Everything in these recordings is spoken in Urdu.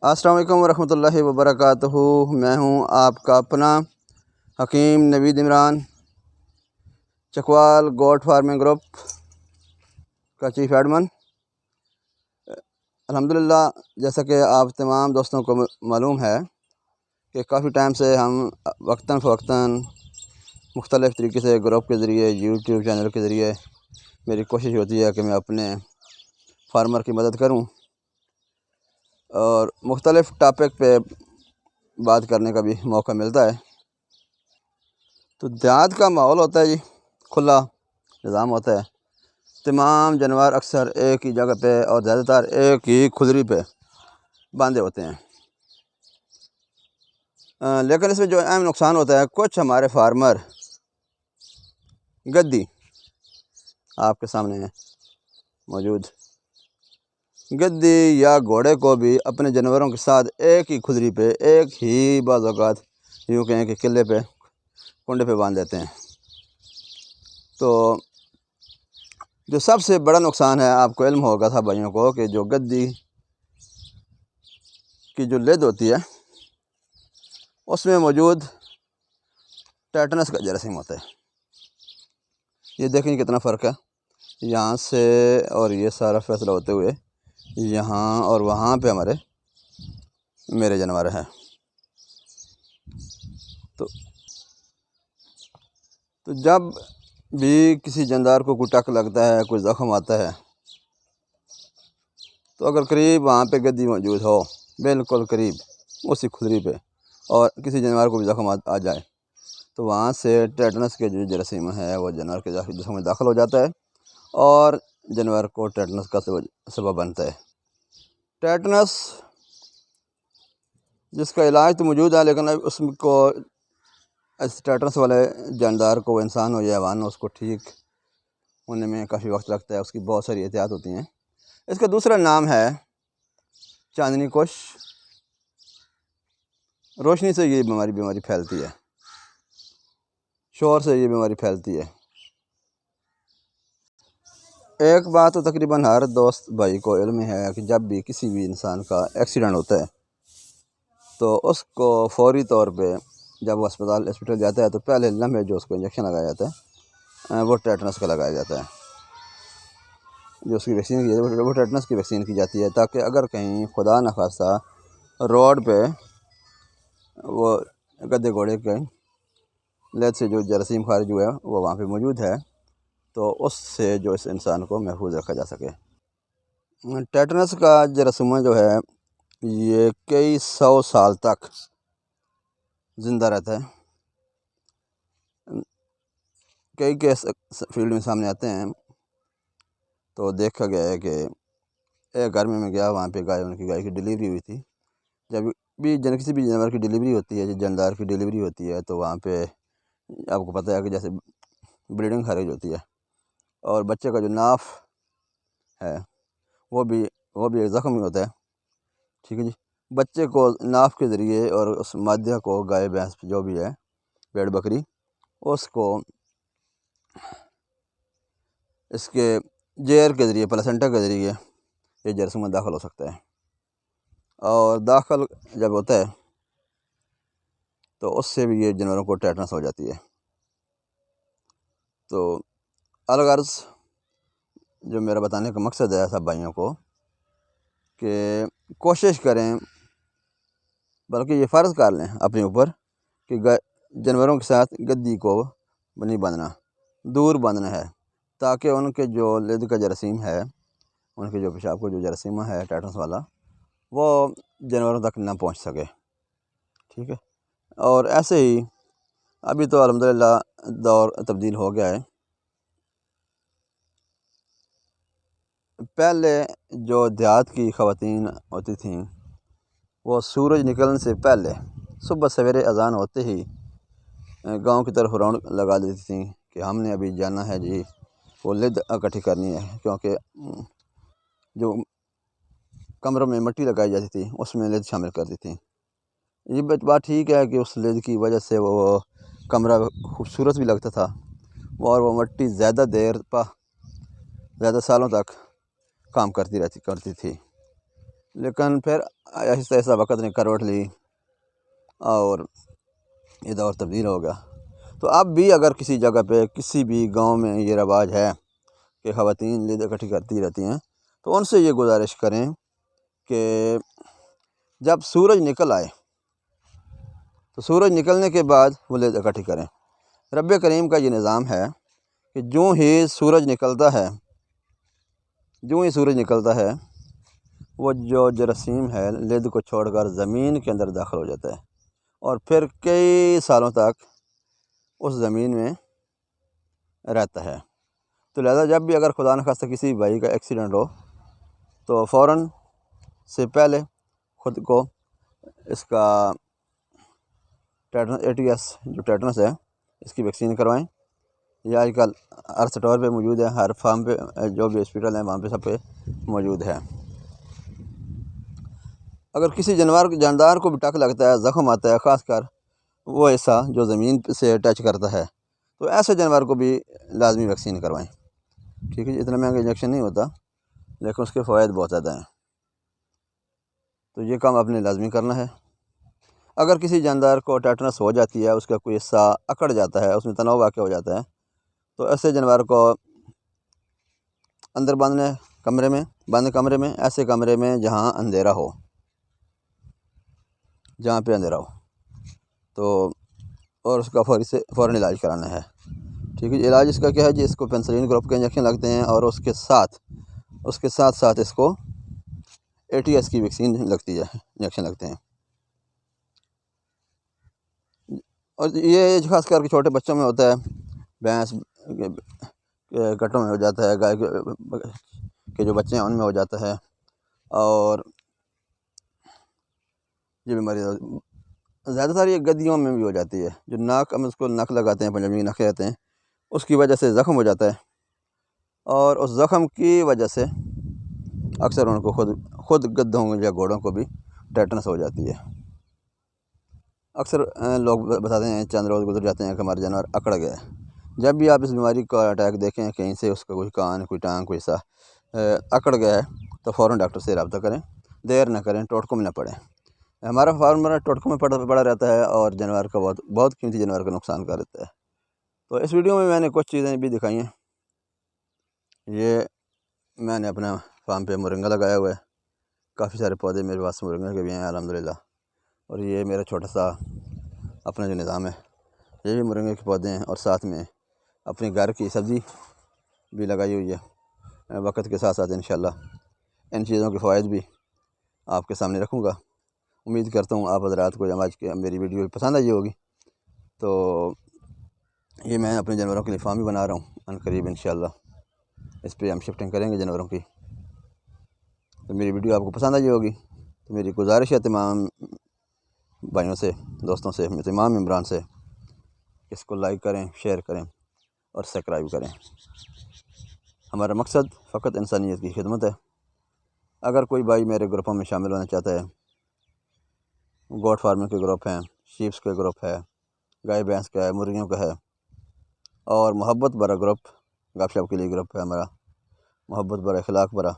السلام علیکم ورحمۃ اللہ وبرکاتہ۔ میں ہوں آپ کا اپنا حکیم نوید عمران، چکوال گوٹ فارمنگ گروپ کا چیف ایڈمن۔ الحمدللہ، جیسا کہ آپ تمام دوستوں کو معلوم ہے کہ کافی ٹائم سے ہم وقتاً فوقتاً مختلف طریقے سے گروپ کے ذریعے، یوٹیوب چینل کے ذریعے میری کوشش ہوتی ہے کہ میں اپنے فارمر کی مدد کروں اور مختلف ٹاپک پہ بات کرنے کا بھی موقع ملتا ہے۔ تو دیہات کا ماحول ہوتا ہے جی، کھلا نظام ہوتا ہے، تمام جانور اکثر ایک ہی جگہ پہ اور زیادہ تر ایک ہی کھدری پہ باندھے ہوتے ہیں۔ لیکن اس میں جو اہم نقصان ہوتا ہے، کچھ ہمارے فارمر گدی آپ کے سامنے موجود گدی یا گھوڑے کو بھی اپنے جانوروں کے ساتھ ایک ہی کھدری پہ، ایک ہی بعض اوقات یوں کہیں کہ قلعے پہ، کنڈے پہ باندھ دیتے ہیں۔ تو جو سب سے بڑا نقصان ہے، آپ کو علم ہوگا تھا بھائیوں کو، کہ جو گدی کی جو لد ہوتی ہے اس میں موجود ٹیٹنس کا جراثیم ہوتا ہے۔ یہ دیکھیں کتنا فرق ہے، یہاں سے اور یہ سارا فیصلہ ہوتے ہوئے یہاں اور وہاں پہ میرے جانور ہیں۔ تو جب بھی کسی جاندار کو کوئی ٹک لگتا ہے، کوئی زخم آتا ہے، تو اگر قریب وہاں پہ گدی موجود ہو، بالکل قریب اسی کھدری پہ، اور کسی جانور کو بھی زخم آ جائے، تو وہاں سے ٹیٹنس کے جو جراثیم ہے وہ جانور کے جسم میں داخل ہو جاتا ہے اور جانور کو ٹیٹنس کا سبب بنتا ہے۔ ٹیٹنس جس کا علاج تو موجود ہے، لیکن اس کو ٹیٹنس والے جاندار کو، انسان ہو یا حیوان ہو، اس کو ٹھیک ہونے میں کافی وقت لگتا ہے، اس کی بہت ساری احتیاط ہوتی ہیں۔ اس کا دوسرا نام ہے چاندنی کش۔ روشنی سے یہ بیماری پھیلتی ہے، شور سے یہ بیماری پھیلتی ہے۔ ایک بات تو تقریباً ہر دوست بھائی کو علم ہے کہ جب بھی کسی بھی انسان کا ایکسیڈنٹ ہوتا ہے تو اس کو فوری طور پہ جب وہ ہسپتال جاتا ہے تو پہلے لمحے جو اس کو انجیکشن لگایا جاتا ہے وہ ٹیٹنس کا لگایا جاتا ہے۔ جو اس کی ویکسین کی جاتی ہے وہ ٹیٹنس کی ویکسین کی جاتی ہے، تاکہ اگر کہیں خدا نخواستہ روڈ پہ وہ گدے گھوڑے کے لد سے جو جراثیم خارج ہوا ہے وہ وہاں پہ موجود ہے، تو اس سے جو اس انسان کو محفوظ رکھا جا سکے۔ ٹیٹنس کا جراثیم جو ہے یہ کئی 100 سال تک زندہ رہتا ہے۔ کئی کیس فیلڈ میں سامنے آتے ہیں، تو دیکھا گیا ہے کہ ایک گھر میں گیا، وہاں پہ ان کی گائے کی ڈیلیوری ہوئی تھی۔ جب بھی کسی بھی جانور کی ڈیلیوری ہوتی ہے، جاندار کی ڈیلیوری ہوتی ہے، تو وہاں پہ آپ کو پتہ ہے کہ جیسے بلیڈنگ خارج ہوتی ہے، اور بچے کا جو ناف ہے وہ بھی ایک زخم ہی ہوتا ہے، ٹھیک ہے جی۔ بچے کو ناف کے ذریعے اور اس مادہ کو، گائے بھینس جو بھی ہے، بھیڑ بکری، اس کو اس کے جیر کے ذریعے، پلاسنٹا کے ذریعے یہ جراثیم داخل ہو سکتا ہے، اور داخل جب ہوتا ہے تو اس سے بھی یہ جانوروں کو ٹیٹنس ہو جاتی ہے۔ تو الغرض جو میرا بتانے کا مقصد ہے سب بھائیوں کو، کہ کوشش کریں، بلکہ یہ فرض کر لیں اپنے اوپر کہ جانوروں کے ساتھ گدی کو نہیں باندھنا، دور باندھنا ہے، تاکہ ان کے جو لد کا جراثیم ہے، ان کے جو پیشاب کو جو جراثیم ہے ٹیٹنس والا، وہ جانوروں تک نہ پہنچ سکے، ٹھیک ہے۔ اور ایسے ہی ابھی تو الحمدللہ دور تبدیل ہو گیا ہے۔ پہلے جو دیہات کی خواتین ہوتی تھیں، وہ سورج نکلنے سے پہلے صبح سویرے اذان ہوتے ہی گاؤں کی طرف راؤنڈ لگا دیتی تھیں کہ ہم نے ابھی جانا ہے جی، وہ لد اکٹھی کرنی ہے، کیونکہ جو کمروں میں مٹی لگائی جاتی تھی اس میں لد شامل کرتی تھیں۔ یہ بات ٹھیک ہے کہ اس لد کی وجہ سے وہ کمرہ خوبصورت بھی لگتا تھا، اور وہ مٹی زیادہ سالوں تک کام کرتی تھی۔ لیکن پھر آہستہ آہستہ وقت نے کروٹ لی اور یہ دور تبدیل ہو گیا۔ تو اب بھی اگر کسی جگہ پہ کسی بھی گاؤں میں یہ رواج ہے کہ خواتین لید اکٹھی کرتی رہتی ہیں، تو ان سے یہ گزارش کریں کہ جب سورج نکل آئے تو سورج نکلنے کے بعد وہ لید اکٹھی کریں۔ رب کریم کا یہ نظام ہے کہ جو ہی سورج نکلتا ہے وہ جو جراثیم ہے لید کو چھوڑ کر زمین کے اندر داخل ہو جاتا ہے اور پھر کئی سالوں تک اس زمین میں رہتا ہے۔ تو لہذا جب بھی اگر خدا نخواستہ کسی بھائی کا ایکسیڈنٹ ہو تو فوراً سے پہلے خود کو اس کا ATS جو ٹیٹنس ہے اس کی ویکسین کروائیں۔ یہ آج کل ہر سٹور پہ موجود ہے، ہر فارم پہ جو بھی ہاسپٹل ہیں وہاں پہ سب پہ موجود ہے۔ اگر کسی جاندار کو بھی ٹک لگتا ہے، زخم آتا ہے، خاص کر وہ حصہ جو زمین سے ٹچ کرتا ہے، تو ایسے جانور کو بھی لازمی ویکسین کروائیں۔ ٹھیک ہے جی، اتنا مہنگا انجیکشن نہیں ہوتا لیکن اس کے فوائد بہت زیادہ ہیں، تو یہ کام آپ نے لازمی کرنا ہے۔ اگر کسی جاندار کو ٹیٹنس ہو جاتی ہے، اس کا کوئی حصہ اکڑ جاتا ہے، اس میں تناؤ واقع ہو جاتا ہے، تو ایسے جانور کو اندر بند کمرے میں ایسے کمرے میں جہاں پہ اندھیرا ہو تو اور اس کا فوراً علاج کرانا ہے۔ ٹھیک ہے جی، علاج اس کا کیا ہے جی، اس کو پینسلین گروپ کے انجیکشن لگتے ہیں اور اس کے ساتھ اس کو ATS کی ویکسین انجیکشن لگتے ہیں۔ اور یہ خاص کر کے چھوٹے بچوں میں ہوتا ہے، بھینس کے کٹوں میں ہو جاتا ہے، گائے کے جو بچے ہیں ان میں ہو جاتا ہے، اور یہ بیماری زیادہ تر یہ گدیوں میں بھی ہو جاتی ہے، جو ہم اس کو نک لگاتے ہیں، پنجابی نک کہتے ہیں، اس کی وجہ سے زخم ہو جاتا ہے، اور اس زخم کی وجہ سے اکثر ان کو خود گدھوں یا گھوڑوں کو بھی ٹیٹنس ہو جاتی ہے۔ اکثر لوگ بتاتے ہیں چند روز گزر جاتے ہیں کہ ہمارا جانور اکڑ گیا ہے۔ جب بھی آپ اس بیماری کا اٹیک دیکھیں، کہیں سے اس کا کوئی کان، کوئی ٹانگ، کوئی حصہ اکڑ گیا ہے، تو فوراً ڈاکٹر سے رابطہ کریں، دیر نہ کریں، ٹوٹکوں میں نہ پڑیں۔ ہمارا فارمر ٹوٹکوں میں پڑا رہتا ہے اور جانور کا بہت قیمتی جانور کا نقصان کر دیتا ہے۔ تو اس ویڈیو میں میں نے کچھ چیزیں بھی دکھائی ہیں۔ یہ میں نے اپنا فارم پہ مرنگا لگایا ہوا ہے، کافی سارے پودے میرے پاس مرنگا کے بھی ہیں الحمدللہ، اور یہ میرا چھوٹا سا اپنا جو نظام ہے، یہ بھی مرنگے کے پودے ہیں، اور ساتھ میں اپنے گھر کی سبزی بھی لگائی ہوئی ہے۔ وقت کے ساتھ ساتھ انشاءاللہ ان چیزوں کے فوائد بھی آپ کے سامنے رکھوں گا۔ امید کرتا ہوں آپ حضرات کو آج کی میری ویڈیو پسند آئی ہوگی۔ تو یہ میں اپنے جانوروں کے لیے فارم بھی بنا رہا ہوں، ان قریب انشاءاللہ اس پہ ہم شفٹنگ کریں گے جانوروں کی۔ تو میری ویڈیو آپ کو پسند آئی ہوگی، تو میری گزارش ہے تمام بھائیوں سے، دوستوں سے، تمام ممبران سے، اس کو لائک کریں، شیئر کریں اور سبسکرائب کریں۔ ہمارا مقصد فقط انسانیت کی خدمت ہے۔ اگر کوئی بھائی میرے گروپوں میں شامل ہونا چاہتا ہے، گوٹ فارمنگ کے گروپ ہیں، شیپس کے گروپ ہے، گائے بھینس کا ہے، مرغیوں کا ہے، اور محبت برا گروپ، گپ شپ کے لیے گروپ ہے ہمارا، محبت برا اخلاق برا،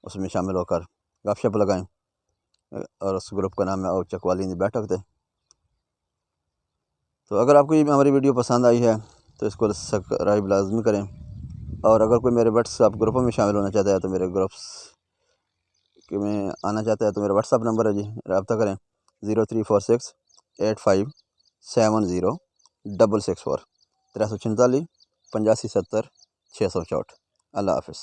اس میں شامل ہو کر گپ شپ لگائیں، اور اس گروپ کا نام ہے او چکوالی دی بیٹھک تھے۔ تو اگر آپ کو یہ ہماری ویڈیو پسند آئی ہے تو اس کو سبسکرائب لازمی کریں، اور اگر کوئی میرے واٹس ایپ گروپوں میں شامل ہونا چاہتا ہے تو میرے گروپس میں آنا چاہتا ہے تو میرا واٹس ایپ نمبر ہے جی، رابطہ کریں 034685706664 346 8570 664۔ اللہ حافظ۔